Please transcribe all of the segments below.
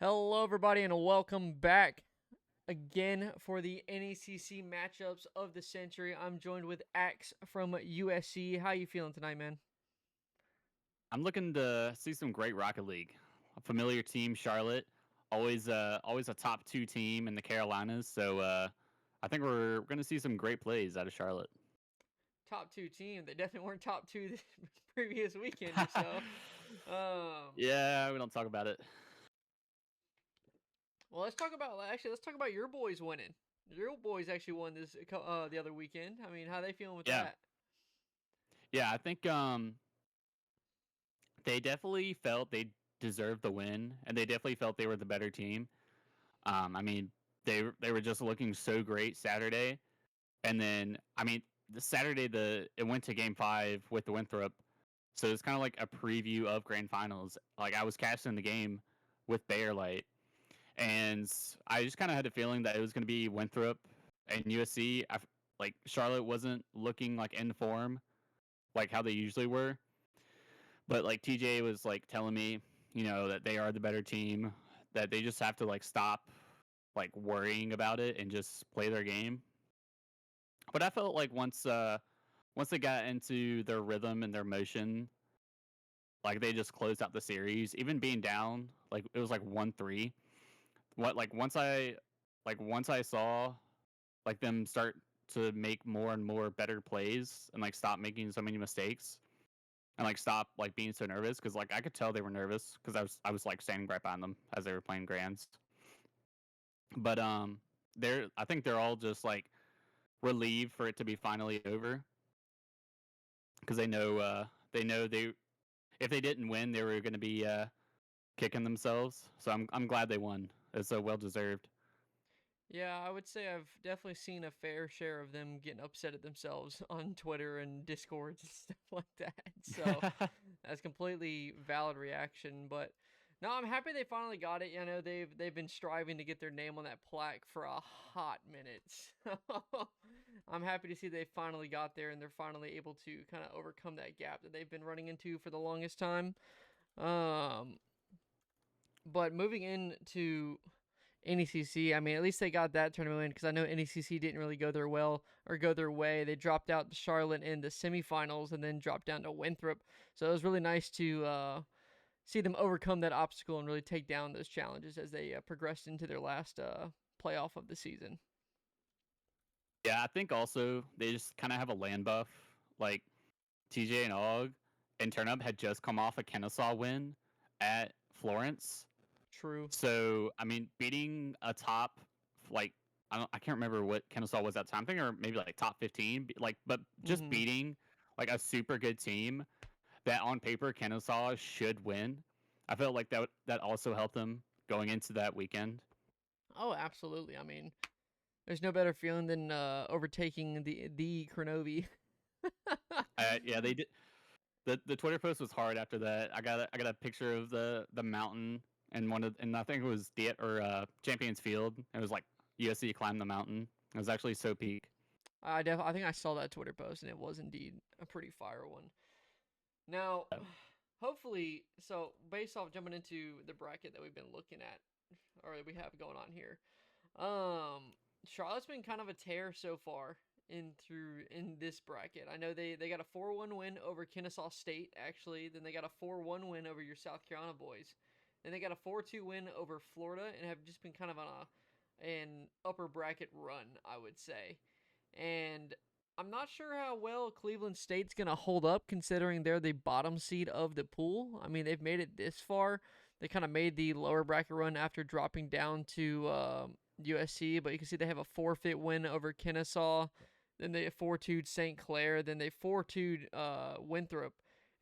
Hello, everybody, and welcome back again for the NECC matchups of the century. I'm joined with Axe from USC. How you feeling tonight, man? I'm looking to see some great Rocket League. A familiar team, Charlotte, always a top two team in the Carolinas. So I think we're going to see some great plays out of Charlotte. Top two team. They definitely weren't top two the previous weekend or so. Um, Yeah, we don't talk about it. well, let's talk about your boys winning. Your boys actually won this the other weekend. I mean, how they feeling with Yeah, that? yeah. I think they definitely felt they deserved the win, and they definitely felt they were the better team. I mean, they were just looking so great Saturday, and then the Saturday it went to Game 5 with the Winthrop. So it's kind of like a preview of grand finals. Like I was casting the game with Bayer Light, and I just kind of had a feeling that it was going to be Winthrop and USC. Like Charlotte wasn't looking like in form like how they usually were, but like TJ was like telling me, that they are the better team, that they just have to like stop like worrying about it and just play their game. But I felt like once they got into their rhythm and their motion, like they just closed out the series, even being down. Like it was like 1-3. What once I saw like them start to make more and more better plays and like stop making so many mistakes and like stop like being so nervous because like I could tell they were nervous because I was like standing right behind them as they were playing grands. But I think they're all just like relieved for it to be finally over because they if they didn't win they were going to be kicking themselves. So I'm glad they won. It's so well deserved. Yeah, I would say I've definitely seen a fair share of them getting upset at themselves on Twitter and Discords and stuff like that. So that's completely valid reaction. But no, I'm happy they finally got it. You know, they've been striving to get their name on that plaque for a hot minute. So I'm happy to see they finally got there and they're finally able to kind of overcome that gap that they've been running into for the longest time. Um, but moving into NECC. I mean, at least they got that tournament win because I know NECC didn't really go their way. They dropped out to Charlotte in the semifinals and then dropped down to Winthrop. So it was really nice to see them overcome that obstacle and really take down those challenges as they progressed into their last playoff of the season. Yeah, I think also they just kind of have a land buff. Like TJ and Og and Turnup had just come off a Kennesaw win at Florence. True. So I mean, beating a top like I can't remember what Kennesaw was at the time. I think they were maybe like top 15. Like, but just Mm-hmm. beating like a super good team that on paper Kennesaw should win. I felt like that also helped them going into that weekend. Oh, absolutely. I mean, there's no better feeling than overtaking the Kronovi. Yeah, they did. The Twitter post was hard after that. I got a picture of the mountain and and I think it was Champions Field. It was like USC climbed the mountain. It was actually so peak. I think I saw that Twitter post and it was indeed a pretty fire one. Now, hopefully, so based off jumping into the bracket that we've been looking at, or that we have going on here, um, Charlotte's been kind of a tear so far in this bracket. I know they got a 4-1 win over Kennesaw State actually. Then they got a 4-1 win over your South Carolina boys. Then they got a 4-2 win over Florida and have just been kind of on an upper bracket run, I would say. And I'm not sure how well Cleveland State's going to hold up considering they're the bottom seed of the pool. I mean, they've made it this far. They kind of made the lower bracket run after dropping down to USC, but you can see they have a forfeit win over Kennesaw. Then they 4-2'd St. Clair. Then they 4-2'd Winthrop.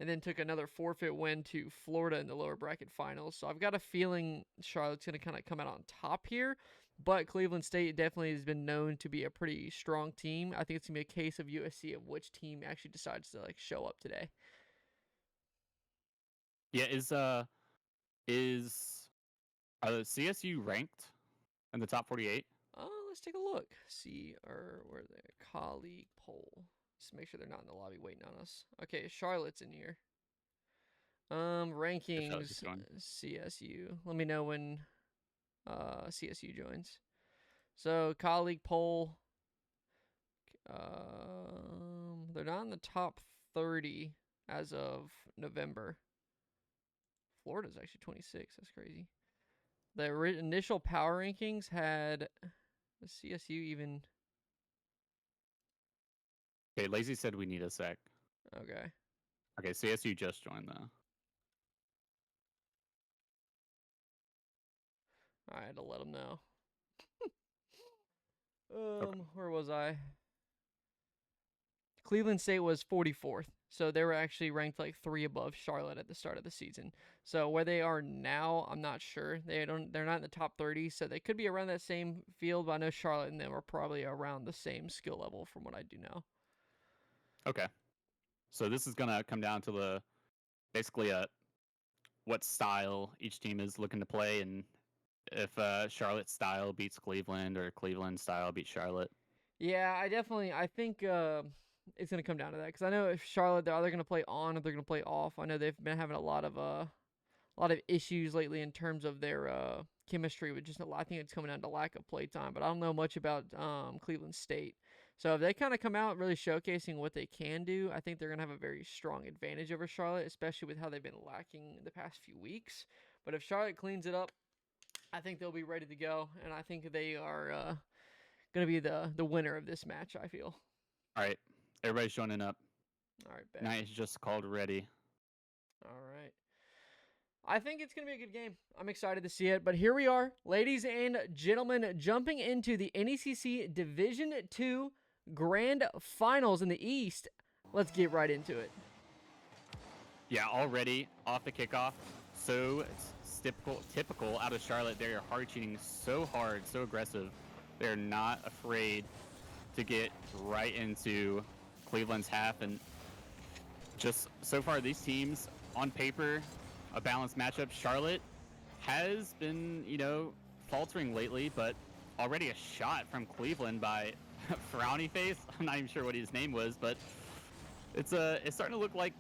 And then took another forfeit win to Florida in the lower bracket finals. So I've got a feeling Charlotte's going to kind of come out on top here. But Cleveland State definitely has been known to be a pretty strong team. I think it's gonna be a case of USC of which team actually decides to like show up today. Yeah, is CSU ranked in the top 48? Let's take a look. See or where the colleague poll. Just make sure they're not in the lobby waiting on us. Okay, Charlotte's in here. If Charlotte gets Rankings going. CSU. Let me know when. CSU joins. So colleague poll, they're not in the top 30 as of November. Florida's actually 26. That's crazy. The initial power rankings had the CSU even. Okay, Lazy said we need a sec. Okay. Okay, CSU just joined though. I had to let them know. Okay. Where was I? Cleveland State was 44th, so they were actually ranked like 3 above Charlotte at the start of the season. So where they are now, I'm not sure. They're not in the top 30, so they could be around that same field. But I know Charlotte and them are probably around the same skill level from what I do know. Okay. So this is gonna come down to basically what style each team is looking to play, and if Charlotte style beats Cleveland or Cleveland style beats Charlotte. Yeah, I think it's gonna come down to that because I know if Charlotte they're either gonna play on or they're gonna play off. I know they've been having a lot of issues lately in terms of their chemistry, with just I think it's coming down to lack of play time. But I don't know much about Cleveland State. So if they kind of come out really showcasing what they can do, I think they're gonna have a very strong advantage over Charlotte, especially with how they've been lacking the past few weeks. But if Charlotte cleans it up, I think they'll be ready to go, and I think they are gonna be the winner of this match. I feel. All right, everybody's joining up. All right, bet. Night is just called ready. All right. I think it's going to be a good game. I'm excited to see it. But here we are, ladies and gentlemen, jumping into the NECC Division II Grand Finals in the East. Let's get right into it. Yeah, already off the kickoff. So typical out of Charlotte. They are hard cheating so hard, so aggressive. They're not afraid to get right into Cleveland's half. And just so far, these teams on paper, a balanced matchup. Charlotte has been, faltering lately, but already a shot from Cleveland by Frowny Face. I'm not even sure what his name was, but it's starting to look like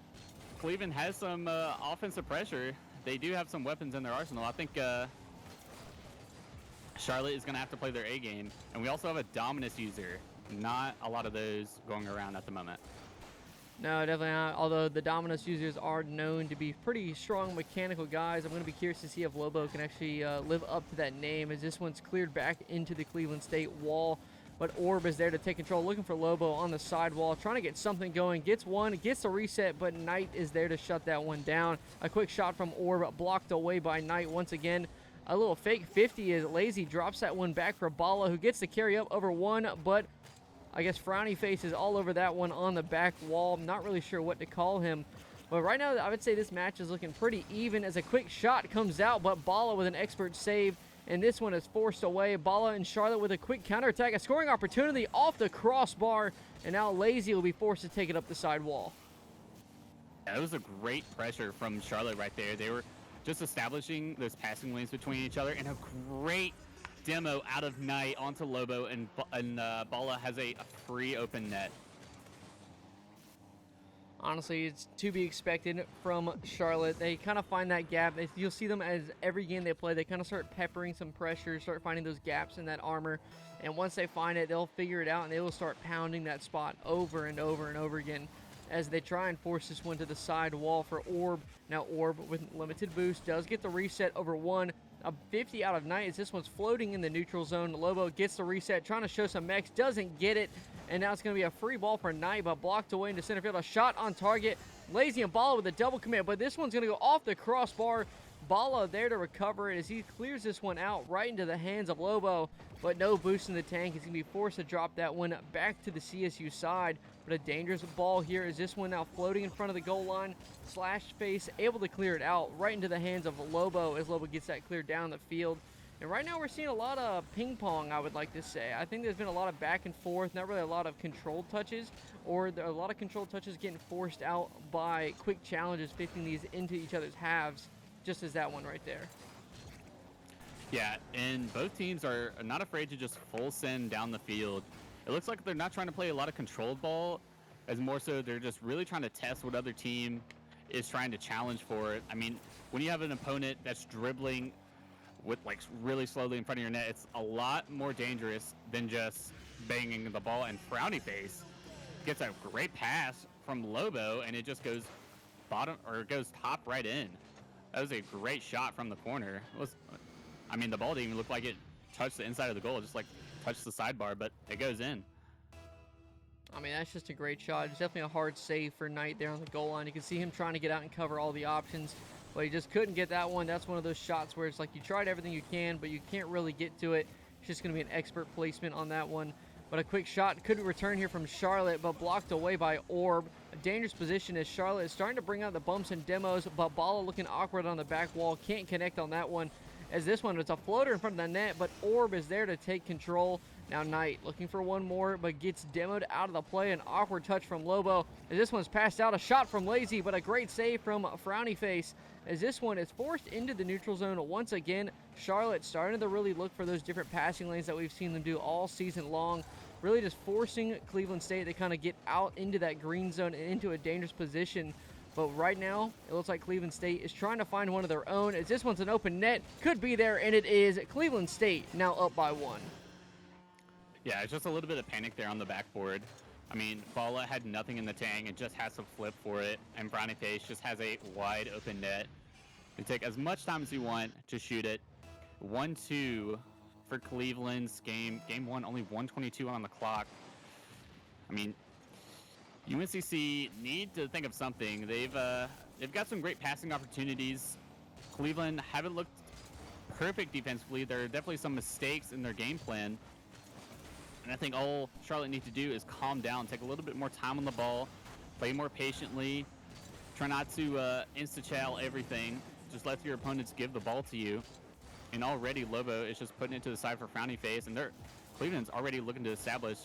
Cleveland has some offensive pressure. They do have some weapons in their arsenal. I think Charlotte is going to have to play their A game, and we also have a Dominus user. Not a lot of those going around at the moment. No, definitely not. Although the Dominus users are known to be pretty strong mechanical guys, I'm going to be curious to see if Lobo can actually live up to that name, as this one's cleared back into the Cleveland State wall. But Orb is there to take control, looking for Lobo on the sidewall, trying to get something going. Gets one, gets the reset, but Knight is there to shut that one down. A quick shot from Orb, blocked away by Knight once again. A little fake 50 as Lazy drops that one back for Bala, who gets the carry up over one, but I guess Frowny Face is all over that one on the back wall. I'm not really sure what to call him. But right now, I would say this match is looking pretty even as a quick shot comes out, but Bala with an expert save, and this one is forced away. Bala and Charlotte with a quick counterattack, a scoring opportunity off the crossbar, and now Lazy will be forced to take it up the side wall. Yeah, that was a great pressure from Charlotte right there. They were just establishing those passing lanes between each other, and a great demo out of Knight onto Lobo, and Bala has a free open net. Honestly, it's to be expected from Charlotte. They kind of find that gap. You'll see them as every game they play, they kind of start peppering some pressure, start finding those gaps in that armor. And once they find it, they'll figure it out, and they will start pounding that spot over and over and over again as they try and force this one to the side wall for Orb. Now Orb, with limited boost, does get the reset over one. A 50 out of Knight as this one's floating in the neutral zone. Lobo gets the reset, trying to show some mechs, doesn't get it. And now it's going to be a free ball for Knight, but blocked away into center field. A shot on target. Lazy and Bala with a double commit, but this one's going to go off the crossbar. Bala there to recover it as he clears this one out right into the hands of Lobo, but no boost in the tank. He's going to be forced to drop that one back to the CSU side. But a dangerous ball here as this one now floating in front of the goal line. Slash Face able to clear it out right into the hands of Lobo as Lobo gets that cleared down the field. And right now we're seeing a lot of ping pong, I would like to say. I think there's been a lot of back and forth, not really a lot of controlled touches, or there are a lot of controlled touches getting forced out by quick challenges, fitting these into each other's halves, just as that one right there. Yeah, and both teams are not afraid to just full send down the field. It looks like they're not trying to play a lot of controlled ball, as more so they're just really trying to test what other team is trying to challenge for it. I mean, when you have an opponent that's dribbling with like really slowly in front of your net, it's a lot more dangerous than just banging the ball. And Frowny Face gets a great pass from Lobo, and it just goes bottom or goes top right in. That was a great shot from the corner. I mean, the ball didn't even look like it touched the inside of the goal, just like touched the sidebar, but it goes in. I mean, that's just a great shot. It's definitely a hard save for Knight there on the goal line. You can see him trying to get out and cover all the options, but he just couldn't get that one. That's one of those shots where it's like you tried everything you can, but you can't really get to it. It's just going to be an expert placement on that one. But a quick shot could return here from Charlotte, but blocked away by Orb. A dangerous position as Charlotte is starting to bring out the bumps and demos, but Bala looking awkward on the back wall. Can't connect on that one, as this one is a floater in front of the net, but Orb is there to take control. Now Knight looking for one more, but gets demoed out of the play. An awkward touch from Lobo, as this one's passed out. A shot from Lazy, but a great save from Frowny Face, as this one is forced into the neutral zone once again. Charlotte starting to really look for those different passing lanes that we've seen them do all season long. Really just forcing Cleveland State to kind of get out into that green zone and into a dangerous position. But right now, it looks like Cleveland State is trying to find one of their own, as this one's an open net. Could be there, and it is. Cleveland State now up by 1. Yeah, it's just a little bit of panic there on the backboard. I mean, Bala had nothing in the tank and just has to flip for it, and Brownie Face just has a wide open net. You take as much time as you want to shoot it. 1-2 for Cleveland's game. Game 1, only 1:22 on the clock. I mean, UNCC need to think of something. They've got some great passing opportunities. Cleveland haven't looked perfect defensively. There are definitely some mistakes in their game plan. And I think all Charlotte needs to do is calm down, take a little bit more time on the ball, play more patiently, try not to insta-chow everything. Just let your opponents give the ball to you. And already Lobo is just putting it to the side for Frowny Face, and Cleveland's already looking to establish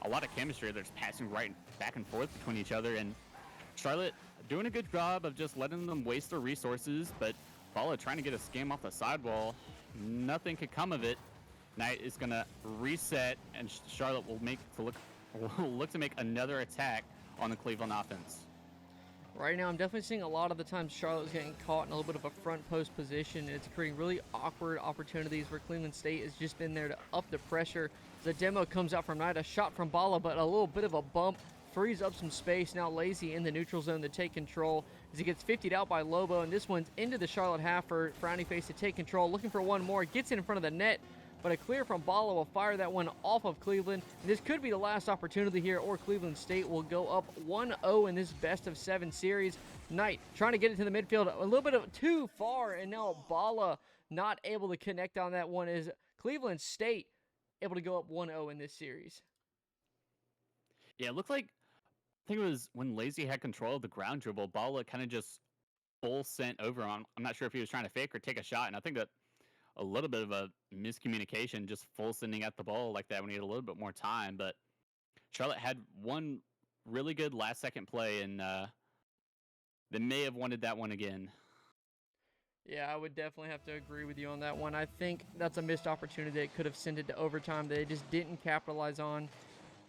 a lot of chemistry. They're just passing right back and forth between each other, and Charlotte doing a good job of just letting them waste their resources, but Bala trying to get a scam off the sidewall. Nothing could come of it. Knight is going to reset, and Charlotte will look to make another attack on the Cleveland offense. Right now, I'm definitely seeing a lot of the times Charlotte's getting caught in a little bit of a front post position, and it's creating really awkward opportunities where Cleveland State has just been there to up the pressure. The demo comes out from Knight, a shot from Bala, but a little bit of a bump frees up some space. Now Lazy in the neutral zone to take control as he gets 50'd out by Lobo, and this one's into the Charlotte half for Frowny Face to take control, looking for one more, gets in front of the net, but a clear from Bala will fire that one off of Cleveland. And this could be the last opportunity here, or Cleveland State will go up 1-0 in this best-of-7 series. Knight trying to get it to the midfield, a little bit of too far, and now Bala not able to connect on that one. Is Cleveland State able to go up 1-0 in this series? Yeah, it looked like, I think it was when Lazy had control of the ground dribble, Bala kind of just full sent over on. I'm not sure if he was trying to fake or take a shot, and I think that a little bit of a miscommunication, just full sending at the ball like that when he had a little bit more time. But Charlotte had one really good last second play, and they may have wanted that one again. Yeah, I would definitely have to agree with you on that one. I think that's a missed opportunity that could have sent it to overtime that they just didn't capitalize on,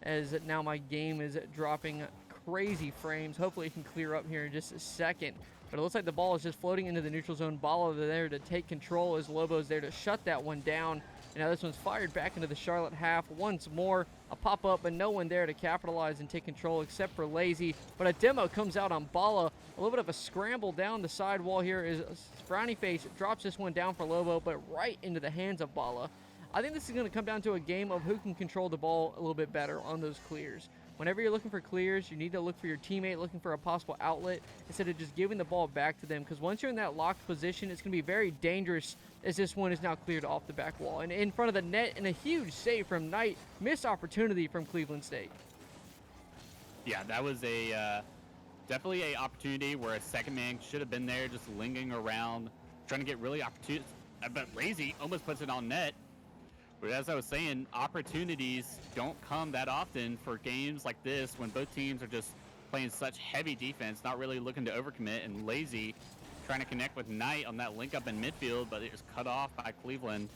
as now my game is dropping crazy frames. Hopefully it can clear up here in just a second. But it looks like the ball is just floating into the neutral zone. Bala there to take control as Lobo's there to shut that one down. And now this one's fired back into the Charlotte half once more. A pop-up, but no one there to capitalize and take control except for Lazy. But a demo comes out on Bala. A little bit of a scramble down the side wall here as Frowny Face drops this one down for Lobo, but right into the hands of Bala. I think this is going to come down to a game of who can control the ball a little bit better on those clears. Whenever you're looking for clears, you need to look for your teammate, looking for a possible outlet, instead of just giving the ball back to them. Because once you're in that locked position, it's going to be very dangerous, as this one is now cleared off the back wall. And in front of the net, and a huge save from Knight. Missed opportunity from Cleveland State. Yeah, that was a definitely a opportunity where a second man should have been there, just lingering around, trying to get really opportunity. But Lazy almost puts it on net. But as I was saying, opportunities don't come that often for games like this when both teams are just playing such heavy defense, not really looking to overcommit, and Lazy trying to connect with Knight on that link up in midfield, but it was cut off by Cleveland.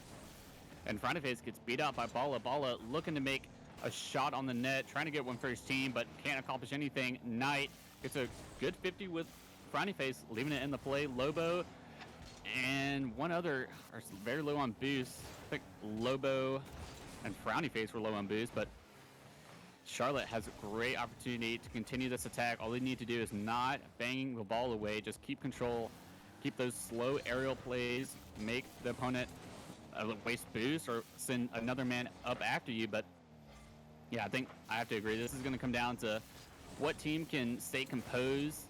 And Frowny Face gets beat out by Bala. Bala looking to make a shot on the net, trying to get one for his team, but can't accomplish anything. Knight gets a good 50 with Frowny Face, leaving it in the play. Lobo and one other are very low on boost. I think Lobo and Frowny Face were low on boost, but Charlotte has a great opportunity to continue this attack. All they need to do is not bang the ball away, just keep control, keep those slow aerial plays, make the opponent waste boost or send another man up after you. But yeah, I think I have to agree. This is going to come down to what team can stay composed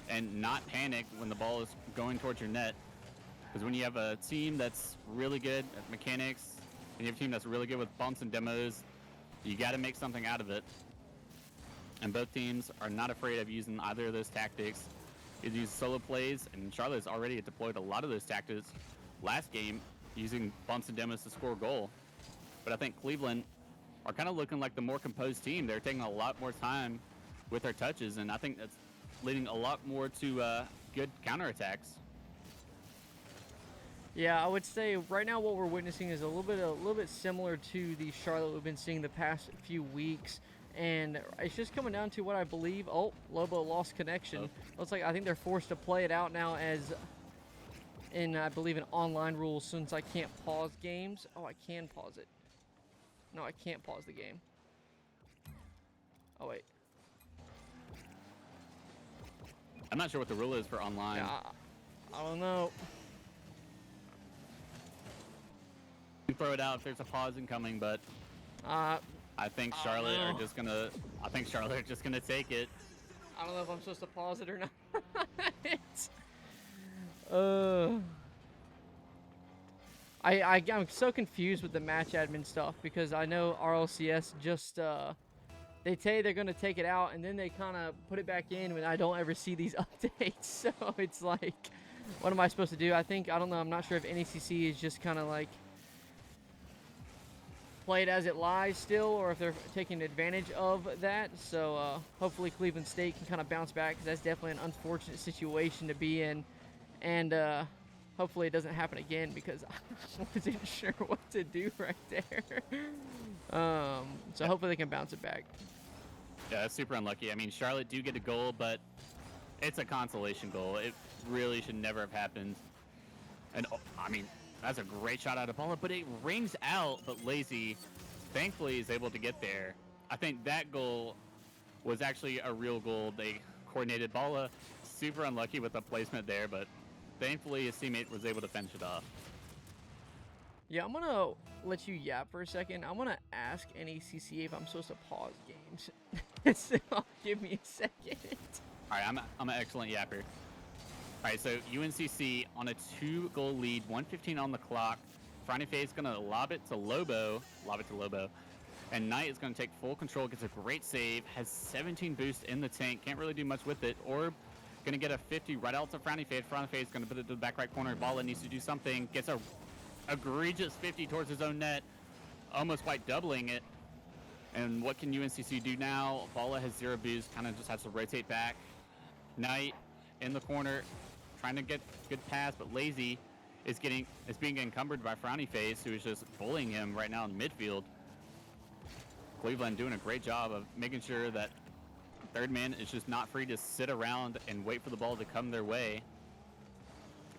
and not panic when the ball is going towards your net. Because when you have a team that's really good at mechanics, and you have a team that's really good with bumps and demos, you got to make something out of it. And both teams are not afraid of using either of those tactics. They use solo plays, and Charlotte's already deployed a lot of those tactics last game using bumps and demos to score a goal. But I think Cleveland are kind of looking like the more composed team. They're taking a lot more time with their touches, and I think that's leading a lot more to good counterattacks. Yeah, I would say right now what we're witnessing is a little bit similar to the Charlotte we've been seeing the past few weeks, and it's just coming down to what I believe. Oh, Lobo lost connection. Looks like I think they're forced to play it out now as in I believe an online rule since I can't pause games. Oh, I can pause it. No, I can't pause the game. Oh wait. I'm not sure what the rule is for online. Yeah, I don't know. You throw it out if there's a pause incoming, but I think Charlotte are just gonna. I think Charlotte are just gonna take it. I don't know if I'm supposed to pause it or not. I'm so confused with the match admin stuff because I know RLCS just they say they're gonna take it out and then they kind of put it back in when I don't ever see these updates. So it's like, what am I supposed to do? I don't know. I'm not sure if NECC is just kind of like play it as it lies still, or if they're taking advantage of that. So hopefully Cleveland State can kind of bounce back, because that's definitely an unfortunate situation to be in, and hopefully it doesn't happen again, because I wasn't sure what to do right there. So hopefully they can bounce it back. Yeah, that's super unlucky. I mean, Charlotte do get a goal, but it's a consolation goal. It really should never have happened. And I mean, that's a great shot out of Paula, but it rings out, but Lazy thankfully is able to get there. I think that goal was actually a real goal. They coordinated. Paula super unlucky with the placement there, but thankfully his teammate was able to finish it off. Yeah, I'm going to let you yap for a second. I'm going to ask NECC if I'm supposed to pause games. So give me a second. All right, I'm an excellent yapper. All right, so UNCC on a 2-goal lead, 1:15 on the clock. Friday Faye is going to lob it to Lobo. And Knight is going to take full control, gets a great save, has 17 boosts in the tank, can't really do much with it. Orb going to get a 50 right out to Frowny Faye. Frowny Faye is going to put it to the back right corner. Balla needs to do something, gets a egregious 50 towards his own net, almost quite doubling it. And what can UNCC do now? Balla has 0 boost, kind of just has to rotate back. Knight in the corner, trying to get good pass, but Lazy is being encumbered by Frowny Face, who is just bullying him right now in midfield. Cleveland doing a great job of making sure that third man is just not free to sit around and wait for the ball to come their way.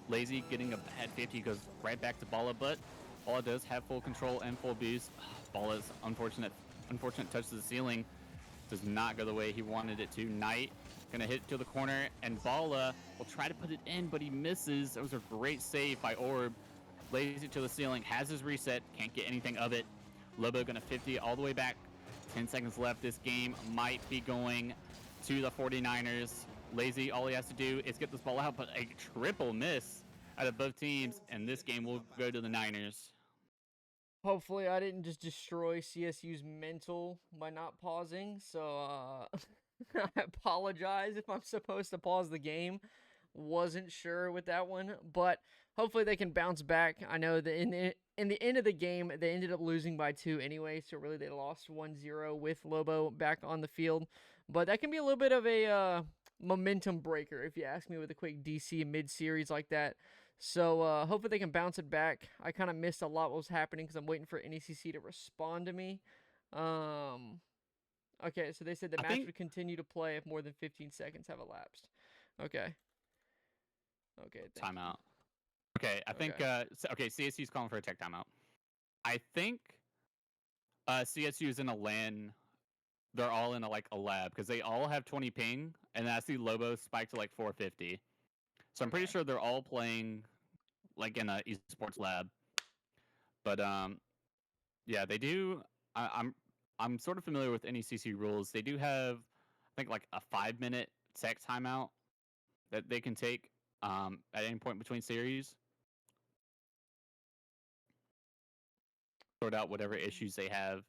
Lazy getting a bad 50 goes right back to Balla, but Balla does have full control and full boost. Balla's unfortunate touch to the ceiling does not go the way he wanted it to. Knight gonna hit to the corner, and Balla will try to put it in, but he misses. That was a great save by Orb. Lazy to the ceiling, has his reset, can't get anything of it. Lobo gonna 50 all the way back. 10 seconds left. This game might be going to the 49ers. Lazy, all he has to do is get this ball out, but a triple miss out of both teams, and this game will go to the Niners. Hopefully I didn't just destroy CSU's mental by not pausing, so I apologize if I'm supposed to pause the game. Wasn't sure with that one, but hopefully they can bounce back. I know that in the end of the game, they ended up losing by 2 anyway, so really they lost 1-0 with Lobo back on the field. But that can be a little bit of a momentum breaker, if you ask me, with a quick DC mid-series like that. So hopefully they can bounce it back. I kind of missed a lot what was happening because I'm waiting for NECC to respond to me. Okay, so they said the match would continue to play if more than 15 seconds have elapsed. Okay. Okay. Timeout. Okay, I think CSU's calling for a tech timeout. I think CSU is in a LAN. They're all in a lab because they all have 20 ping, and I see Lobo spiked to like 450. So I'm pretty Okay. sure they're all playing like in a esports lab. But yeah, they do. I'm sort of familiar with NECC rules. They do have, I think, like a 5-minute tech timeout that they can take at any point between series. Sort out whatever issues they have.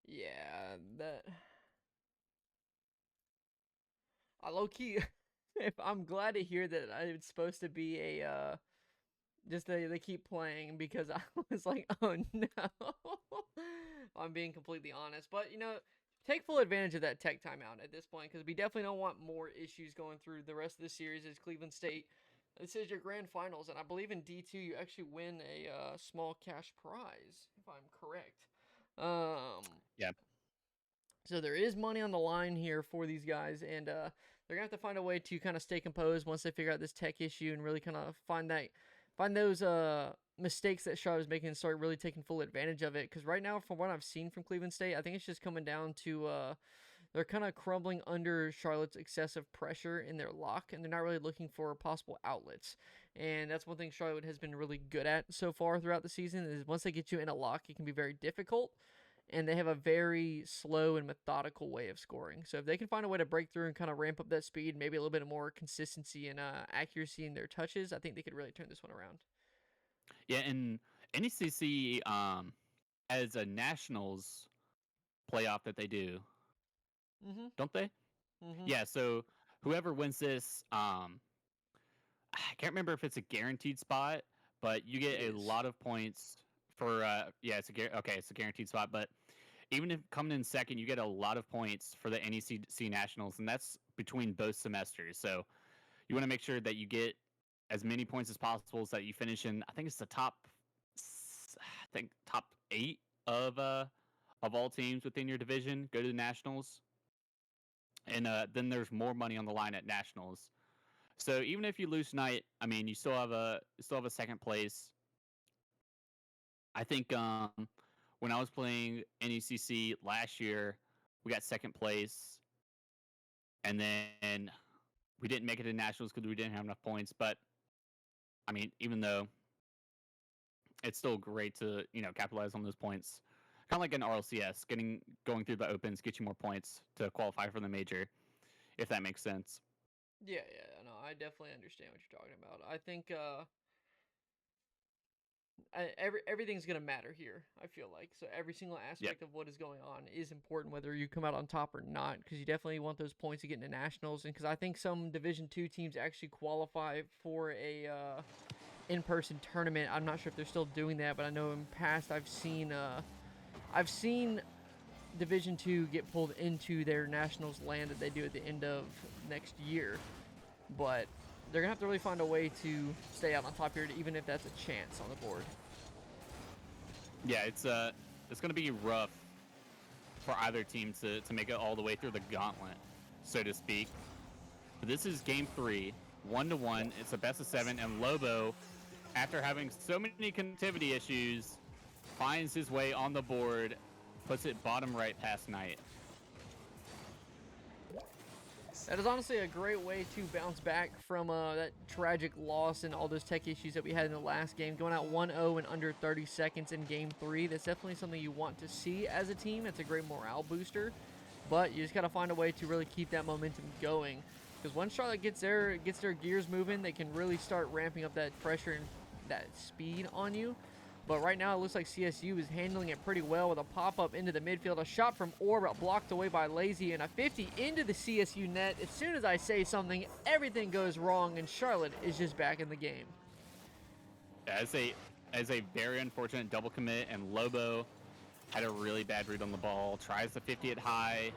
Yeah, that. I low key. If I'm glad to hear that it's supposed to be a just they keep playing because I was like, oh no. I'm being completely honest, but take full advantage of that tech timeout at this point because we definitely don't want more issues going through the rest of the series as Cleveland State. This is your grand finals, and I believe in D2 you actually win a small cash prize if I'm correct. Yeah. So there is money on the line here for these guys, and they're gonna have to find a way to kind of stay composed once they figure out this tech issue and really kind of find those mistakes that Charlotte is making and start really taking full advantage of it. Because right now, from what I've seen from Cleveland State, I think it's just coming down to they're kind of crumbling under Charlotte's excessive pressure in their lock, and they're not really looking for possible outlets. And that's one thing Charlotte has been really good at so far throughout the season is once they get you in a lock, it can be very difficult. And they have a very slow and methodical way of scoring. So if they can find a way to break through and kind of ramp up that speed, maybe a little bit more consistency and accuracy in their touches, I think they could really turn this one around. Yeah, and NECC has a nationals playoff that they do, Mm-hmm. don't they? Mm-hmm. Yeah, so whoever wins this, I can't remember if it's a guaranteed spot, but you get It a is. lot of points for it's a guaranteed spot, but even if coming in second, you get a lot of points for the NECC nationals, and that's between both semesters. So you want to make sure that you get as many points as possible so that you finish in, I think it's the top 8 of all teams within your division go to the nationals, and then there's more money on the line at nationals. So even if you lose tonight, I mean, you still have a second place. I think when I was playing NECC last year, we got second place, and then we didn't make it to nationals because we didn't have enough points. But I mean, even though it's still great to capitalize on those points, kind of like an RLCS, going through the opens get you more points to qualify for the major, if that makes sense. Yeah, no, I definitely understand what you're talking about. I think everything's gonna matter here. I feel like so every single Yep. aspect of what is going on is important, whether you come out on top or not, because you definitely want those points to get into nationals, and because I think some Division II teams actually qualify for a in-person tournament. I'm not sure if they're still doing that, but I know in past I've seen Division II get pulled into their nationals land that they do at the end of next year, but they're gonna have to really find a way to stay out on top here, even if that's a chance on the board. Yeah, it's gonna be rough for either team to make it all the way through the gauntlet, so to speak. But this is game 3, 1-1. It's a best of 7, and Lobo, after having so many connectivity issues, finds his way on the board, puts it bottom right past Knight. That is honestly a great way to bounce back from that tragic loss and all those tech issues that we had in the last game. Going out 1-0 in under 30 seconds in Game 3, that's definitely something you want to see as a team. It's a great morale booster, but you just got to find a way to really keep that momentum going. Because once Charlotte gets their gears moving, they can really start ramping up that pressure and that speed on you. But right now, it looks like CSU is handling it pretty well with a pop-up into the midfield. A shot from Orb blocked away by Lazy, and a 50 into the CSU net. As soon as I say something, everything goes wrong, and Charlotte is just back in the game. As a very unfortunate double commit, and Lobo had a really bad read on the ball. Tries to 50 it high.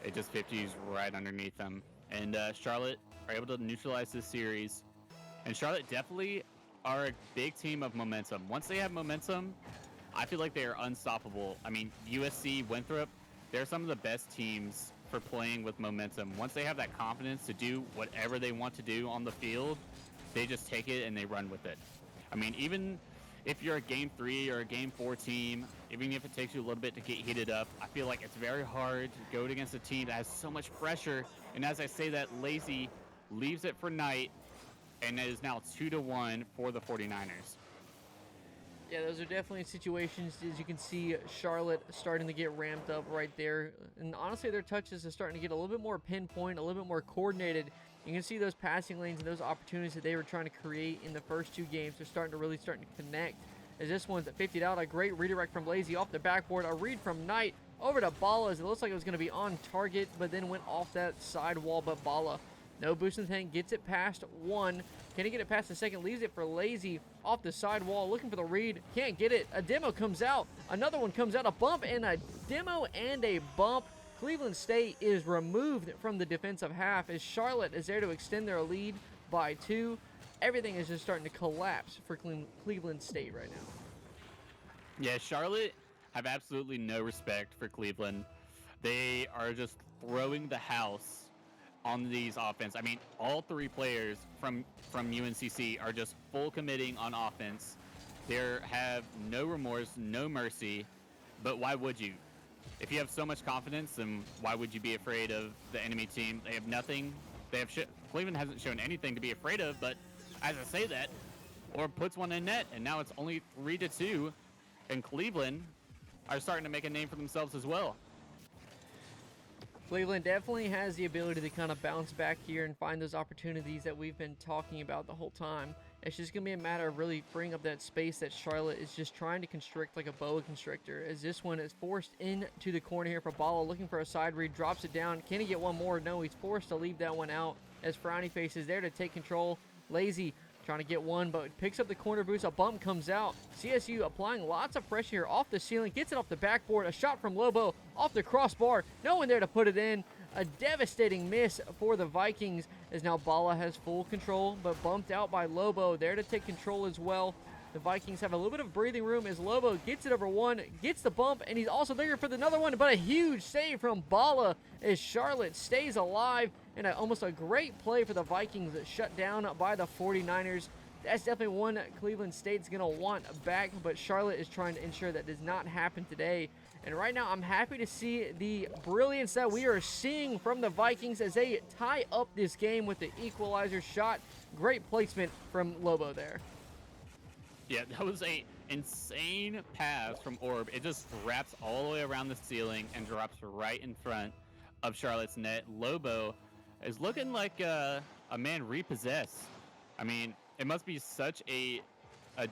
It just 50s right underneath them. And Charlotte are able to neutralize this series. And Charlotte definitely are a big team of momentum. Once they have momentum, I feel like they are unstoppable. I mean, USC, Winthrop, they're some of the best teams for playing with momentum. Once they have that confidence to do whatever they want to do on the field, they just take it and they run with it. I mean, even if you're a Game 3 or a Game 4 team, even if it takes you a little bit to get heated up, I feel like it's very hard to go against a team that has so much pressure. And as I say that, Lazy leaves it for Knight, and it is now 2-1 for the 49ers. Yeah, those are definitely situations. As you can see, Charlotte starting to get ramped up right there. And honestly, their touches are starting to get a little bit more pinpoint, a little bit more coordinated. You can see those passing lanes and those opportunities that they were trying to create in the first 2 games. They're starting to connect. As this one's 50 out, a great redirect from Lazy off the backboard. A read from Knight over to Bala, as it looks like it was going to be on target, but then went off that side wall. But Bala, no boost in the tank, gets it past 1. Can he get it past the second? Leaves it for Lazy off the side wall, looking for the read. Can't get it. A demo comes out. Another one comes out. A bump and a demo and a bump. Cleveland State is removed from the defensive half as Charlotte is there to extend their lead by 2. Everything is just starting to collapse for Cleveland State right now. Yeah, Charlotte have absolutely no respect for Cleveland. They are just throwing the house on these offense. I mean, all 3 players from UNCC are just full committing on offense. They have no remorse, no mercy. But why would you? If you have so much confidence, then why would you be afraid of the enemy team? They have nothing. Cleveland hasn't shown anything to be afraid of. But as I say that, Orb puts one in net, and now it's only 3-2, and Cleveland are starting to make a name for themselves as well. Cleveland definitely has the ability to kind of bounce back here and find those opportunities that we've been talking about the whole time. It's just going to be a matter of really freeing up that space that Charlotte is just trying to constrict like a boa constrictor, as this one is forced into the corner here for Bala, looking for a side read, drops it down. Can he get one more? No, he's forced to leave that one out as Frowny Face is there to take control. Lazy trying to get one, but picks up the corner boost. A bump comes out. CSU applying lots of pressure here off the ceiling. Gets it off the backboard. A shot from Lobo off the crossbar. No one there to put it in. A devastating miss for the Vikings, as now Bala has full control, but bumped out by Lobo. There to take control as well. The Vikings have a little bit of breathing room as Lobo gets it over 1, gets the bump, and he's also there for another one, but a huge save from Bala as Charlotte stays alive, and almost a great play for the Vikings, shut down by the 49ers. That's definitely one Cleveland State's going to want back, but Charlotte is trying to ensure that does not happen today. And right now, I'm happy to see the brilliance that we are seeing from the Vikings as they tie up this game with the equalizer shot. Great placement from Lobo there. Yeah, that was a insane pass from Orb. It just wraps all the way around the ceiling and drops right in front of Charlotte's net. Lobo is looking like a man repossessed. I mean, it must be such a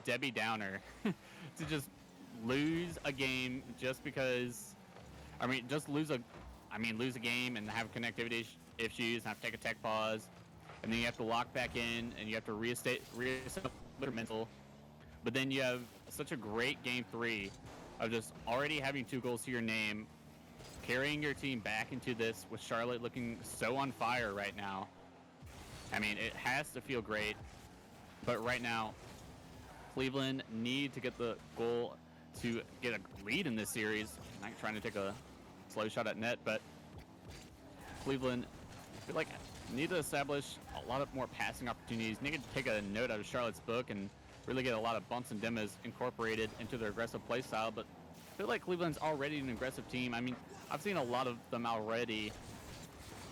Debbie Downer to just lose a game just because. I mean, just lose a game and have connectivity issues and have to take a tech pause, and then you have to lock back in and you have to reset your mental. But then you have such a great Game 3 of just already having 2 goals to your name, carrying your team back into this with Charlotte looking so on fire right now. I mean, it has to feel great. But right now, Cleveland need to get the goal to get a lead in this series. I'm not trying to take a slow shot at net, but Cleveland, I feel like, need to establish a lot of more passing opportunities. Need to take a note out of Charlotte's book and really get a lot of bumps and demos incorporated into their aggressive play style. But I feel like Cleveland's already an aggressive team. I mean, I've seen a lot of them already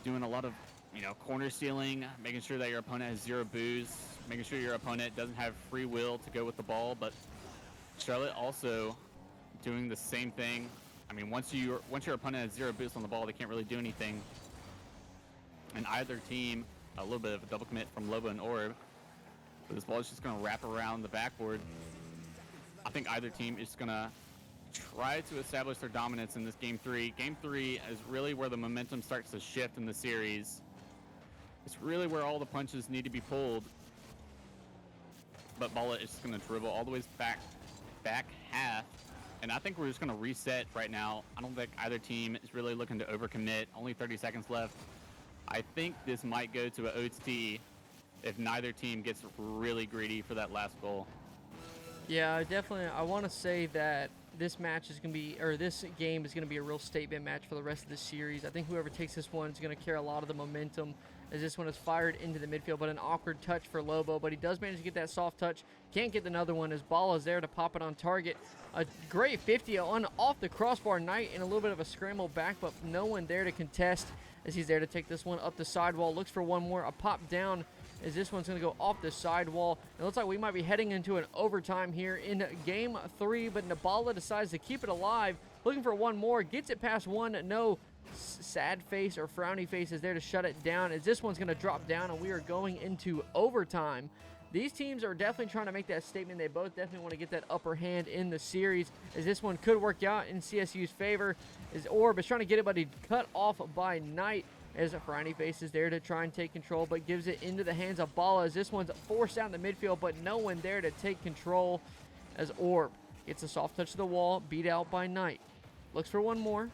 doing a lot of, corner stealing, making sure that your opponent has 0 boost, making sure your opponent doesn't have free will to go with the ball. But Charlotte also doing the same thing. I mean, once your opponent has 0 boost on the ball, they can't really do anything. And either team, a little bit of a double commit from Lobo and Orb. But this ball is just going to wrap around the backboard. I think either team is going to try to establish their dominance in this Game 3. Game 3 is really where the momentum starts to shift in the series. It's really where all the punches need to be pulled. But Bala is just going to dribble all the way back half. And I think we're just going to reset right now. I don't think either team is really looking to overcommit. Only 30 seconds left. I think this might go to an OT if neither team gets really greedy for that last goal. Yeah, definitely. I want to say that this match is going to be, or this game is going to be a real statement match for the rest of the series. I think whoever takes this one is going to carry a lot of the momentum as this one is fired into the midfield, but an awkward touch for Lobo, but he does manage to get that soft touch. Can't get another one as Ball is there to pop it on target. A great 50 on off the crossbar. Knight in a little bit of a scramble back, but no one there to contest as he's there to take this one up the sidewall. Looks for one more, a pop down as this one's going to go off the sidewall. It looks like we might be heading into an overtime here in game 3, but Nabala decides to keep it alive. Looking for one more, gets it past one. No sad face or frowny face is there to shut it down as this one's going to drop down and we are going into overtime. These teams are definitely trying to make that statement. They both definitely want to get that upper hand in the series as this one could work out in CSU's favor as Orb is trying to get it, but he cut off by Knight as a frowny face is there to try and take control, but gives it into the hands of Bala as this one's forced out in the midfield, but no one there to take control as Orb gets a soft touch to the wall, beat out by Knight. Looks for one more,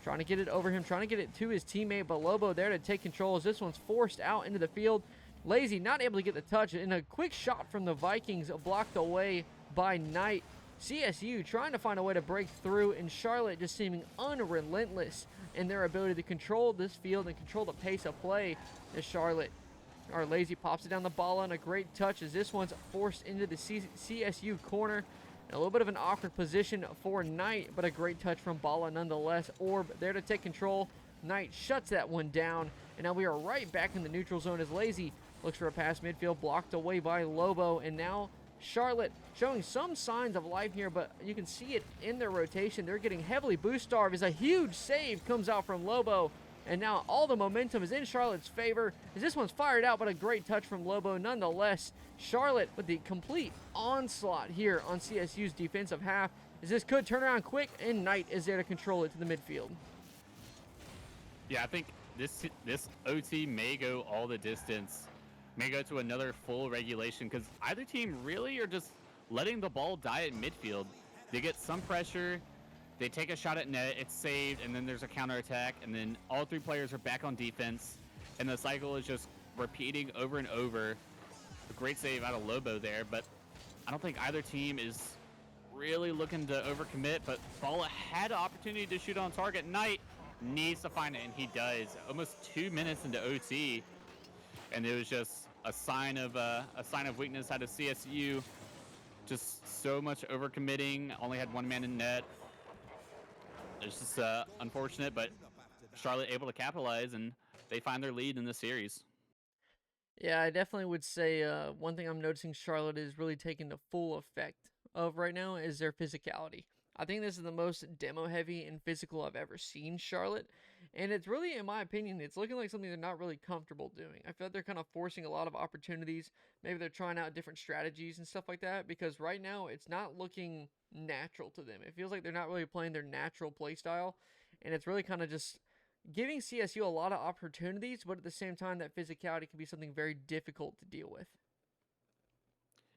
trying to get it over him, trying to get it to his teammate, but Lobo there to take control as this one's forced out into the field. Lazy not able to get the touch, and a quick shot from the Vikings blocked away by Knight. CSU trying to find a way to break through, and Charlotte just seeming unrelentless in their ability to control this field and control the pace of play as Charlotte, or Lazy pops it down the ball on a great touch as this one's forced into the CSU corner. A little bit of an awkward position for Knight, but a great touch from Bala nonetheless. Orb there to take control. Knight shuts that one down, and now we are right back in the neutral zone as Lazy looks for a pass midfield, blocked away by Lobo, and now Charlotte showing some signs of life here, but you can see it in their rotation. They're getting heavily boost starved as a huge save comes out from Lobo, and now all the momentum is in Charlotte's favor as this one's fired out, but a great touch from Lobo nonetheless. Charlotte with the complete onslaught here on CSU's defensive half as this could turn around quick, and Knight is there to control it to the midfield. Yeah, I think this OT may go all the distance, may go to another full regulation, because either team really are just letting the ball die at midfield. They get some pressure, they take a shot at net, it's saved, and then there's a counterattack, and then all three players are back on defense, and the cycle is just repeating over and over. A great save out of Lobo there, but I don't think either team is really looking to overcommit, but Bala had an opportunity to shoot on target. Knight needs to find it, and he does. Almost 2 minutes into OT, and it was just a sign of weakness out of CSU. Just so much overcommitting. Only had one man in net. It's just unfortunate, but Charlotte able to capitalize, and they find their lead in the series. Yeah, I definitely would say one thing I'm noticing Charlotte is really taking the full effect of right now is their physicality. I think this is the most demo heavy and physical I've ever seen Charlotte. And it's really, in my opinion, it's looking like something they're not really comfortable doing. I feel like they're kind of forcing a lot of opportunities. Maybe they're trying out different strategies and stuff like that, because right now it's not looking natural to them. It feels like they're not really playing their natural play style. And it's really kind of just giving CSU a lot of opportunities, but at the same time, that physicality can be something very difficult to deal with.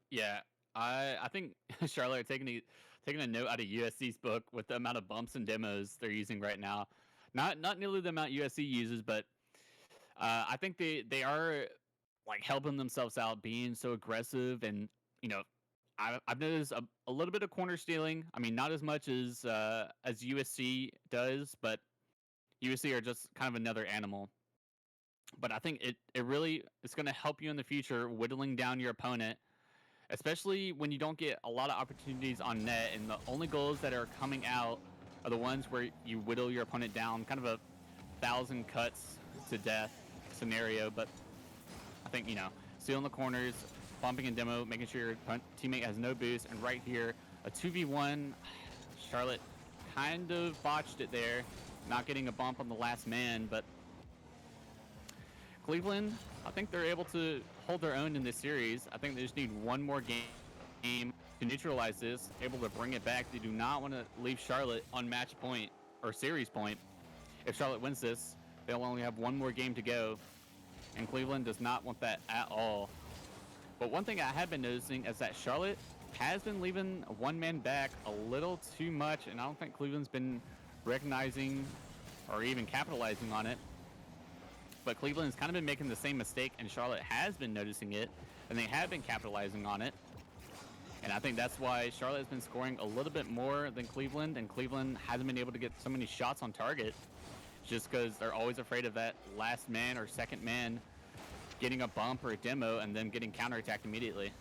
Yeah, I think Charlotte are taking a note out of USC's book with the amount of bumps and demos they're using right now. Not nearly the amount USC uses, but I think they are like helping themselves out, being so aggressive, and I've noticed a little bit of corner stealing. I mean, not as much as USC does, but USC are just kind of another animal. But I think it really is going to help you in the future, whittling down your opponent, especially when you don't get a lot of opportunities on net, and the only goals that are coming out are the ones where you whittle your opponent down, kind of a 1,000 cuts to death scenario. But I think, stealing the corners, bumping and demo, making sure your teammate has no boost, and right here, a 2v1, Charlotte kind of botched it there, not getting a bump on the last man, but Cleveland, I think they're able to hold their own in this series. I think they just need one more game to neutralize this, able to bring it back. They do not want to leave Charlotte on match point or series point. If Charlotte wins this, they'll only have one more game to go, and Cleveland does not want that at all. But one thing I have been noticing is that Charlotte has been leaving one man back a little too much, and I don't think Cleveland's been recognizing or even capitalizing on it. But Cleveland's kind of been making the same mistake, and Charlotte has been noticing it, and they have been capitalizing on it. And I think that's why Charlotte has been scoring a little bit more than Cleveland, and Cleveland hasn't been able to get so many shots on target just because they're always afraid of that last man or second man getting a bump or a demo and then getting counterattacked immediately.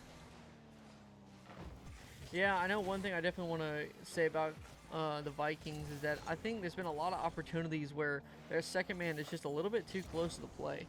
Yeah, I know one thing I definitely want to say about the Vikings is that I think there's been a lot of opportunities where their second man is just a little bit too close to the play.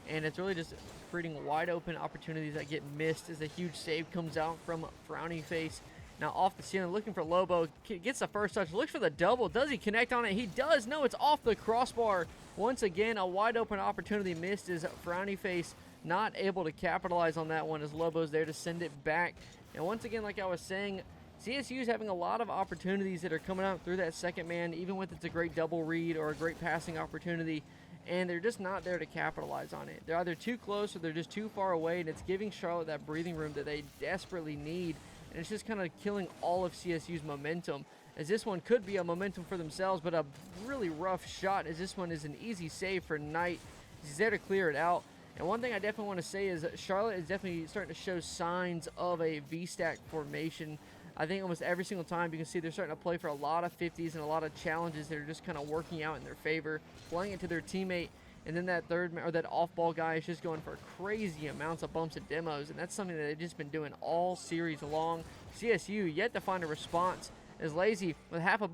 And it's really just creating wide open opportunities that get missed as a huge save comes out from Frowny Face. Now off the ceiling, looking for Lobo, gets the first touch, looks for the double. Does he connect on it? He does. No, it's off the crossbar. Once again, a wide open opportunity missed as Frowny Face not able to capitalize on that one as Lobo's there to send it back. And once again, like I was saying, CSU is having a lot of opportunities that are coming out through that second man, even with it's a great double read or a great passing opportunity, and they're just not there to capitalize on it. They're either too close or they're just too far away, and it's giving Charlotte that breathing room that they desperately need, and it's just kind of killing all of CSU's momentum, as this one could be a momentum for themselves, but a really rough shot, as this one is an easy save for Knight. He's there to clear it out. And one thing I definitely want to say is that Charlotte is definitely starting to show signs of a V-stack formation. I think almost every single time you can see they're starting to play for a lot of 50s and a lot of challenges that are just kind of working out in their favor, playing it to their teammate, and then that that off-ball guy is just going for crazy amounts of bumps and demos, and that's something that they've just been doing all series long. CSU yet to find a response as Lazy with half a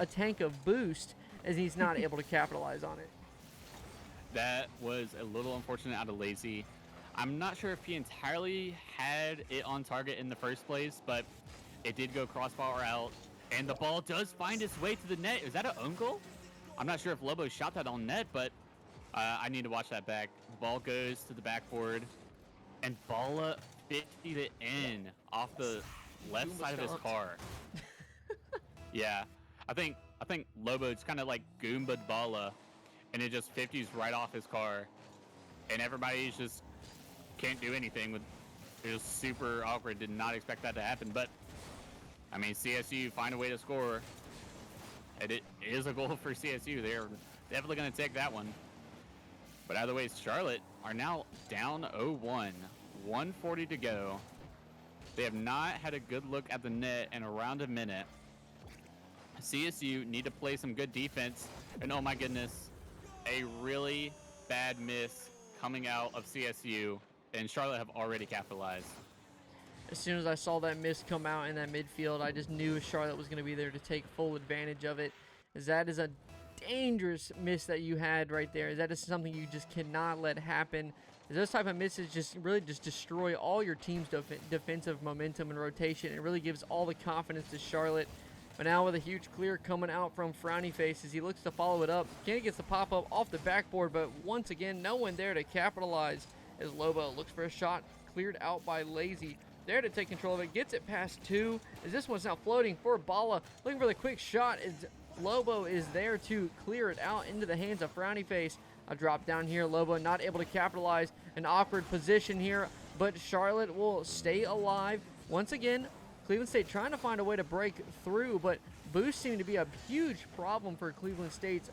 tank of boost as he's not able to capitalize on it. That was a little unfortunate out of Lazy. I'm not sure if he entirely had it on target in the first place, but it did go crossbar out, and the ball does find its way to the net. Is that an own goal? I'm not sure if Lobo shot that on net, but I need to watch that back. The ball goes to the backboard, and Balla 50 to in off the left side of his car. Yeah, I think Lobo just kind of like Goomba'd Balla, and it just 50s right off his car, and everybody's just can't do anything. It was super awkward. Did not expect that to happen, but I mean, CSU find a way to score, and it is a goal for CSU. They're definitely going to take that one. But either way, Charlotte are now down 0-1, 140 to go. They have not had a good look at the net in around a minute. CSU need to play some good defense, and oh my goodness, a really bad miss coming out of CSU, and Charlotte have already capitalized. As soon as I saw that miss come out in that midfield, I just knew Charlotte was going to be there to take full advantage of it, as that is a dangerous miss that you had right there. That is something you just cannot let happen. Those type of misses just really just destroy all your team's defensive momentum and rotation. It really gives all the confidence to Charlotte. But now with a huge clear coming out from Frowny Face as he looks to follow it up. Kenny gets the pop-up off the backboard, but once again, no one there to capitalize as Lobo looks for a shot cleared out by Lazy. There to take control of it, gets it past two, as this one's now floating for Balla, looking for the quick shot, as Lobo is there to clear it out into the hands of Frowny Face. A drop down here, Lobo not able to capitalize, an awkward position here, but Charlotte will stay alive. Once again, Cleveland State trying to find a way to break through, but boost seem to be a huge problem for Cleveland State's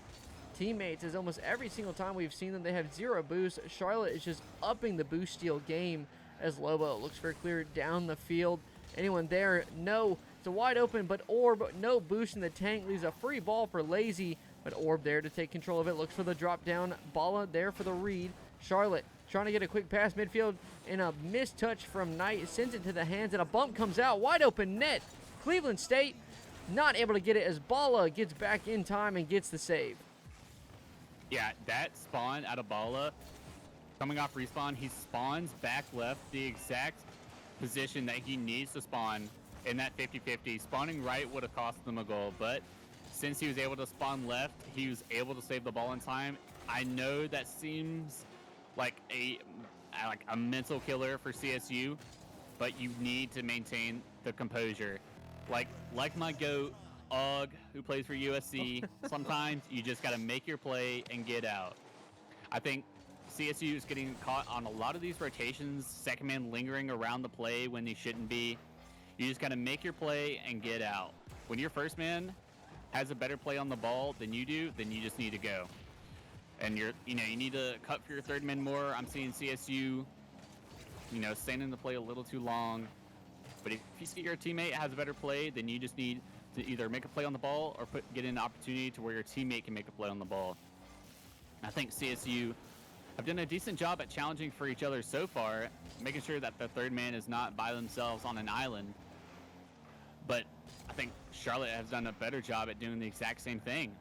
teammates, as almost every single time we've seen them, they have zero boost. Charlotte is just upping the boost steal game as Lobo looks for a clear down the field. Anyone there? No. It's a wide open, but Orb, no boost in the tank, leaves a free ball for Lazy, but Orb there to take control of it, looks for the drop down. Balla there for the read. Charlotte trying to get a quick pass midfield, and a missed touch from Knight sends it to the hands, and a bump comes out. Wide open net. Cleveland State not able to get it as Balla gets back in time and gets the save. Yeah, that spawn out of Balla, coming off respawn, he spawns back left, the exact position that he needs to spawn in that 50-50. Spawning right would have cost them a goal, but since he was able to spawn left, he was able to save the ball in time. I know that seems like a mental killer for CSU, but you need to maintain the composure. Like my GOAT, Og, who plays for USC, sometimes you just got to make your play and get out. I think CSU is getting caught on a lot of these rotations, second man lingering around the play when he shouldn't be. You just got to make your play and get out. When your first man has a better play on the ball than you do, then you just need to go. And you need to cut for your third man more. I'm seeing CSU, staying in the play a little too long. But if you see your teammate has a better play, then you just need to either make a play on the ball or get an opportunity to where your teammate can make a play on the ball. I think CSU have done a decent job at challenging for each other so far, making sure that the third man is not by themselves on an island. But I think Charlotte has done a better job at doing the exact same thing.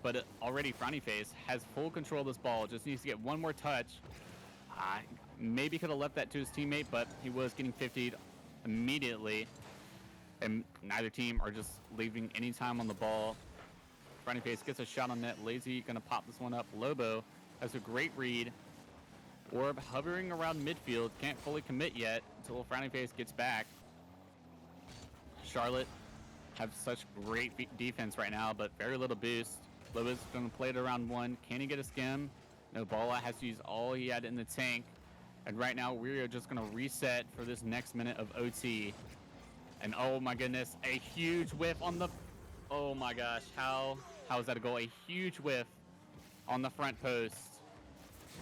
But already Frowny Face has full control of this ball, just needs to get one more touch. Maybe could have left that to his teammate, but he was getting 50'd immediately. And neither team are just leaving any time on the ball. Frowny Face gets a shot on net. Lazy gonna pop this one up. Lobo has a great read. Orb hovering around midfield, can't fully commit yet until Frowny Face gets back. Charlotte have such great defense right now, but very little boost. Lobo's gonna play it around one. Can he get a skim? No, Bala has to use all he had in the tank. And right now, we are just gonna reset for this next minute of OT. And oh my goodness, a huge whiff on the, oh my gosh, how is that a goal? A huge whiff on the front post.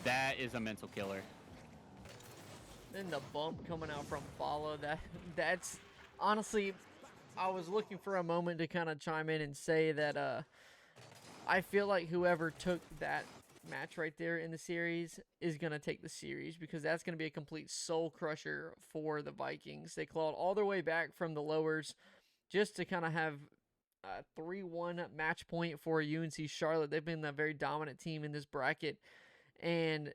That is a mental killer. Then the bump coming out from Bala, that's honestly, I was looking for a moment to kind of chime in and say that I feel like whoever took that match right there in the series is going to take the series, because that's going to be a complete soul crusher for the Vikings. They clawed all their way back from the lowers just to kind of have a 3-1 match point for UNC Charlotte. They've been a very dominant team in this bracket, and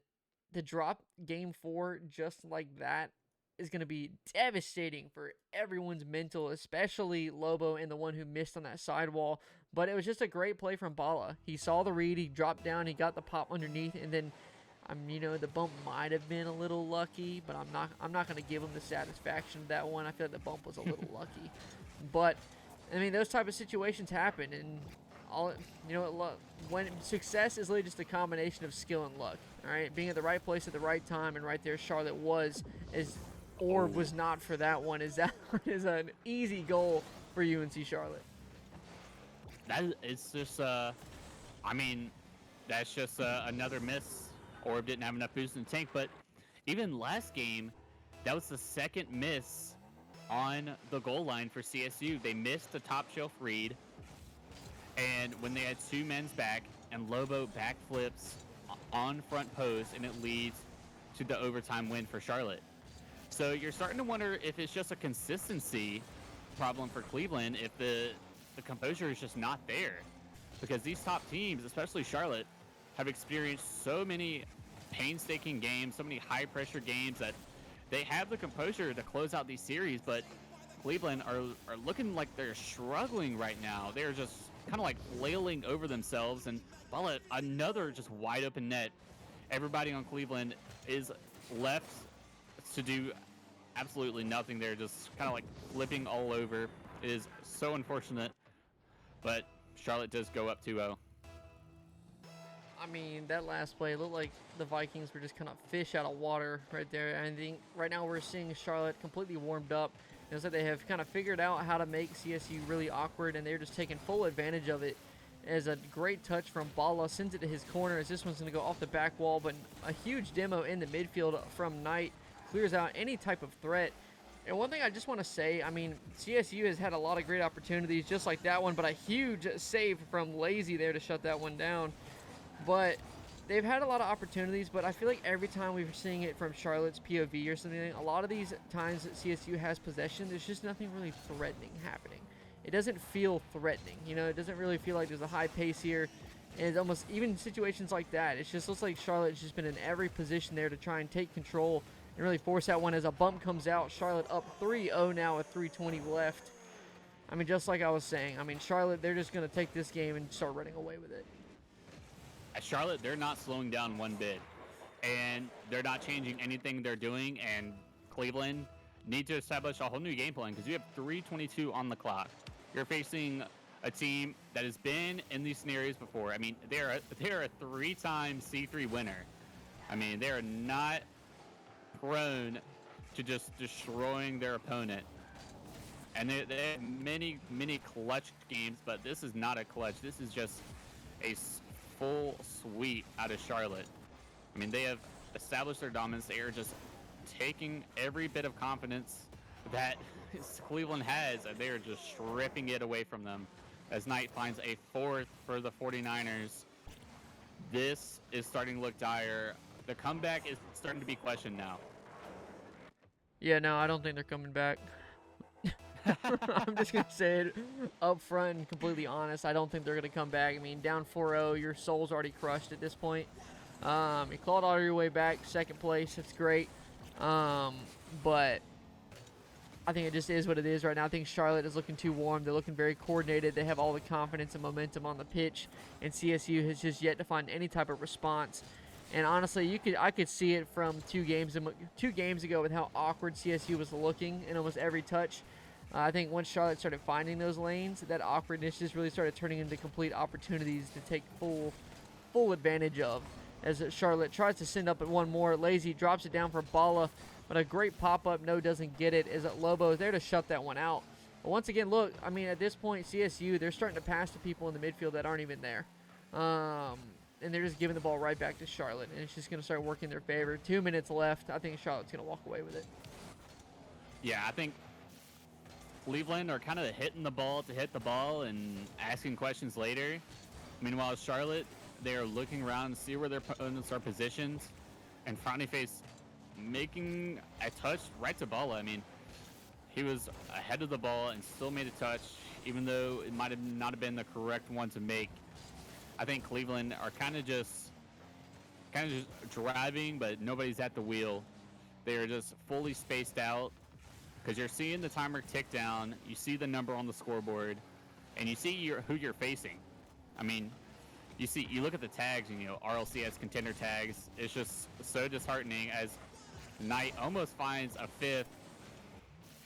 to drop game 4 just like that is going to be devastating for everyone's mental, especially Lobo and the one who missed on that sidewall. But it was just a great play from Bala. He saw the read, he dropped down, he got the pop underneath, and then, the bump might have been a little lucky, but I'm not going to give him the satisfaction of that one. I feel like the bump was a little lucky. But, those type of situations happen, and when success is really just a combination of skill and luck, all right? Being at the right place at the right time, and right there Charlotte was, Orb was not for that one. Is an easy goal for UNC Charlotte. It's just, that's just another miss. Orb didn't have enough boost in the tank, but even last game, that was the second miss on the goal line for CSU. They missed the top shelf read, and when they had 2 men's back, and Lobo backflips on front post, and it leads to the overtime win for Charlotte. So you're starting to wonder if it's just a consistency problem for Cleveland, if the composure is just not there. Because these top teams, especially Charlotte, have experienced so many painstaking games, so many high-pressure games, that they have the composure to close out these series, but Cleveland are looking like they're struggling right now. They're just kind of like flailing over themselves, and Bala, another just wide-open net. Everybody on Cleveland is left to do absolutely nothing. They're just kind of like flipping all over. It is so unfortunate, but Charlotte does go up 2-0. That last play looked like the Vikings were just kind of fish out of water right there. I think right now we're seeing Charlotte completely warmed up. It's like they have kind of figured out how to make CSU really awkward, and they're just taking full advantage of it. As a great touch from Bala, sends it to his corner as this one's going to go off the back wall, but a huge demo in the midfield from Knight clears out any type of threat. And one thing I just want to say, CSU has had a lot of great opportunities just like that one, but a huge save from Lazy there to shut that one down. But they've had a lot of opportunities, but I feel like every time we're seeing it from Charlotte's POV or something, a lot of these times that CSU has possession, there's just nothing really threatening happening. It doesn't feel threatening. It doesn't really feel like there's a high pace here. And it's almost, even situations like that, it just looks like Charlotte's just been in every position there to try and take control and really force that one. As a bump comes out, Charlotte up 3-0 now with 3:20 left. Just like I was saying, Charlotte, they're just going to take this game and start running away with it. At Charlotte, they're not slowing down one bit, and they're not changing anything they're doing, and Cleveland need to establish a whole new game plan because you have 3:22 on the clock. You're facing a team that has been in these scenarios before. They're a 3-time C3 winner. They are not prone to just destroying their opponent. And they have many, many clutch games, but this is not a clutch. This is just a full sweep out of Charlotte. They have established their dominance. They are just taking every bit of confidence that Cleveland has, and they are just stripping it away from them as Knight finds a 4th for the 49ers. This is starting to look dire. the comeback is starting to be questioned now. Yeah, no, I don't think they're coming back. I'm just gonna say it up front and completely honest. I don't think they're gonna come back. I mean, down 4-0, your soul's already crushed at this point. You clawed all your way back, second place. It's great, but I think it just is what it is right now. I think Charlotte is looking too warm. They're looking very coordinated. They have all the confidence and momentum on the pitch, and CSU has just yet to find any type of response. And honestly, I could see it from 2 games ago with how awkward CSU was looking in almost every touch. I think once Charlotte started finding those lanes, that awkwardness just really started turning into complete opportunities to take full advantage of. As Charlotte tries to send up at one more, Lazy drops it down for Bala, but a great pop-up, no, doesn't get it, as Lobo is there to shut that one out. But once again, look, I mean, at this point, CSU, they're starting to pass to people in the midfield that aren't even there. And they're just giving the ball right back to Charlotte, and it's just going to start working in their favor. 2 minutes left. I think Charlotte's going to walk away with it. Yeah, I think Cleveland are kind of hitting the ball to hit the ball and asking questions later. Meanwhile, Charlotte, they are looking around to see where their opponents are positioned, and Frowny Face making a touch right to Bala. I mean, he was ahead of the ball and still made a touch, even though it might have not been the correct one to make. I think Cleveland are kind of just driving, but nobody's at the wheel. They are just fully spaced out because you're seeing the timer tick down. You see the number on the scoreboard, and you see who you're facing. I mean, you look at the tags, and RLCS contender tags. It's just so disheartening as Knight almost finds a fifth,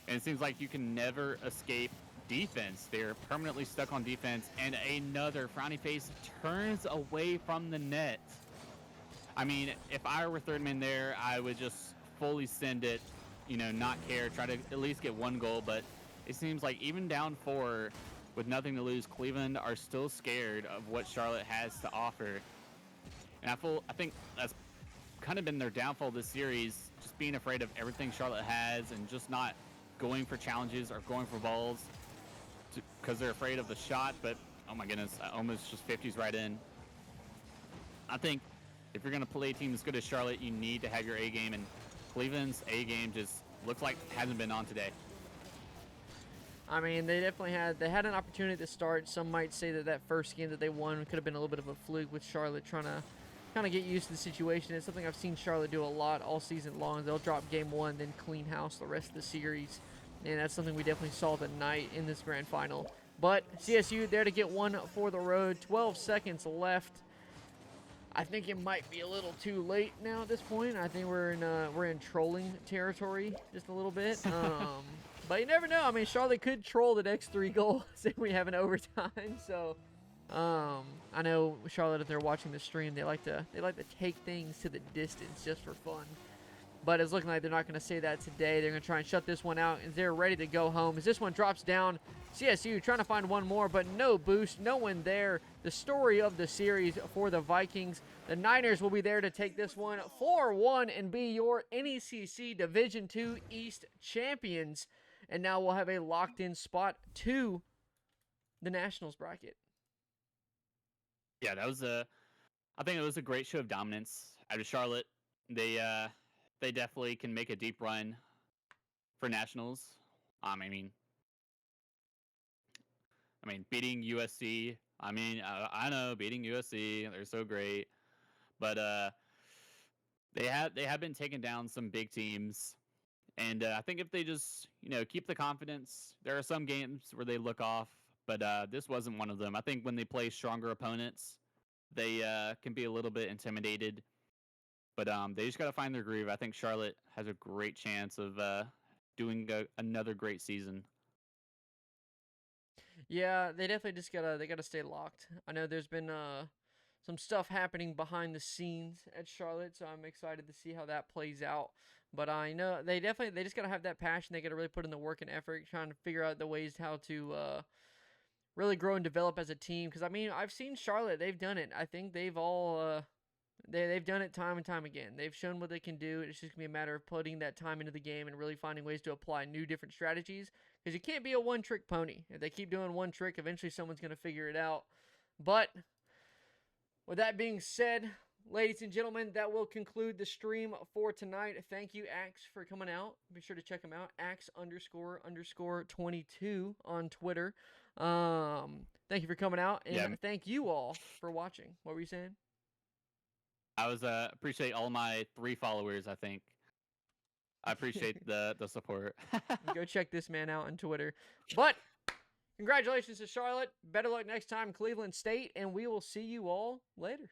and it seems like you can never escape defense. They're permanently stuck on defense, and another Frowny Face turns away from the net. I mean, if I were third man there, I would just fully send it, not care, try to at least get one goal. But it seems like even down 4 with nothing to lose, Cleveland are still scared of what Charlotte has to offer. And I think that's kind of been their downfall this series, just being afraid of everything Charlotte has and just not going for challenges or going for balls because they're afraid of the shot. But oh my goodness, I almost just 50s right in. I think if you're going to play a team as good as Charlotte, you need to have your A game, and Cleveland's A game just looks like hasn't been on today. I mean, they definitely had an opportunity to start. Some might say that first game that they won could have been a little bit of a fluke with Charlotte trying to kind of get used to the situation. It's something I've seen Charlotte do a lot all season long. They'll drop game 1, then clean house the rest of the series. And that's something we definitely saw tonight in this grand final. But CSU there to get one for the road. 12 seconds left. I think it might be a little too late now at this point. I think we're in trolling territory just a little bit. But you never know. I mean, Charlotte could troll the next 3 goals if we have an overtime. So I know Charlotte, if they're watching the stream, they like to take things to the distance just for fun. But it's looking like they're not going to say that today. They're going to try and shut this one out, and they're ready to go home. As this one drops down, CSU trying to find one more, but no boost, no one there. The story of the series for the Vikings. The Niners will be there to take this one 4-1 and be your NECC Division II East champions. And now we'll have a locked-in spot to the Nationals bracket. Yeah, I think it was a great show of dominance out of Charlotte. They definitely can make a deep run for Nationals. I mean, beating USC. I know beating USC. They're so great, but they have been taking down some big teams, and I think if they just keep the confidence, there are some games where they look off, but this wasn't one of them. I think when they play stronger opponents, they can be a little bit intimidated. But they just got to find their groove. I think Charlotte has a great chance of doing another great season. Yeah, they definitely just gotta stay locked. I know there's been some stuff happening behind the scenes at Charlotte, so I'm excited to see how that plays out. But I know they just gotta have that passion. They gotta really put in the work and effort, trying to figure out the ways how to really grow and develop as a team. Because I mean, I've seen Charlotte; they've done it. I think they've all. They've done it time and time again. They've shown what they can do. It's just going to be a matter of putting that time into the game and really finding ways to apply new different strategies. Because you can't be a one-trick pony. If they keep doing one trick, eventually someone's going to figure it out. But with that being said, ladies and gentlemen, that will conclude the stream for tonight. Thank you, Axe, for coming out. Be sure to check him out. Axe__22 on Twitter. Thank you for coming out, and Yeah. thank you all for watching. What were you saying? I was appreciate all my 3 followers. I think I appreciate the support. Go check this man out on Twitter. But congratulations to Charlotte. Better luck next time, Cleveland State, and we will see you all later.